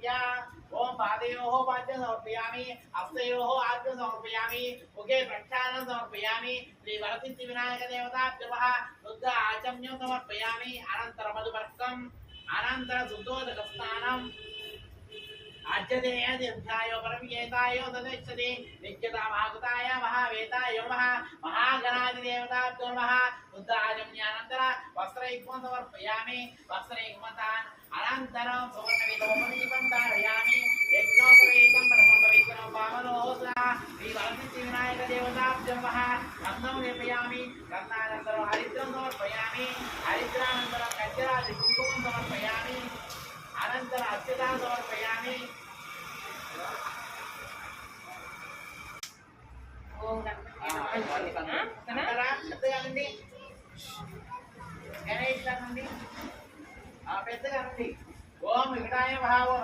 ओम पादयोः पाद्यं समर्पयामि हस्तयोः आद्यं समर्पयामि मुखे प्रक्षालनं समर्पयामि श्री वरसिद्धिविनायकदेवताभ्यो नमः शुद्ध आचम्यं समर्पयामि अनन्तरं मधुपर्कम् अनन्तरं शुद्धोदकस्नानम् आज्यतेय दीर्घायो परमयेतायो तदेच्छति नित्यता महाकृताय महावेतायो नमः महागणाधिदेवताभ्यो नमः शुद्धाचम्यानन्तर वस्त्रयुग्मं समर्पयामि वस्त्रयुग्मतान् अनन्तरं सुवर्णविलोपनीतं धारयामि यज्ञोपवीतं परमं पवित्रं वामनोऽस्रा श्रीवरसिद्धिविनायकदेवताभ्यो नमः गन्धं लेपयामि गन्धानन्तरं हरिद्रं समर्पयामि हरिद्रानन्तरं कञ्चरादिकुङ्कुमं समर्पयामि अनन्तरं अक्षतां समर्पयामि ఓం పెద్దగా ఓం వికటాయ మహావో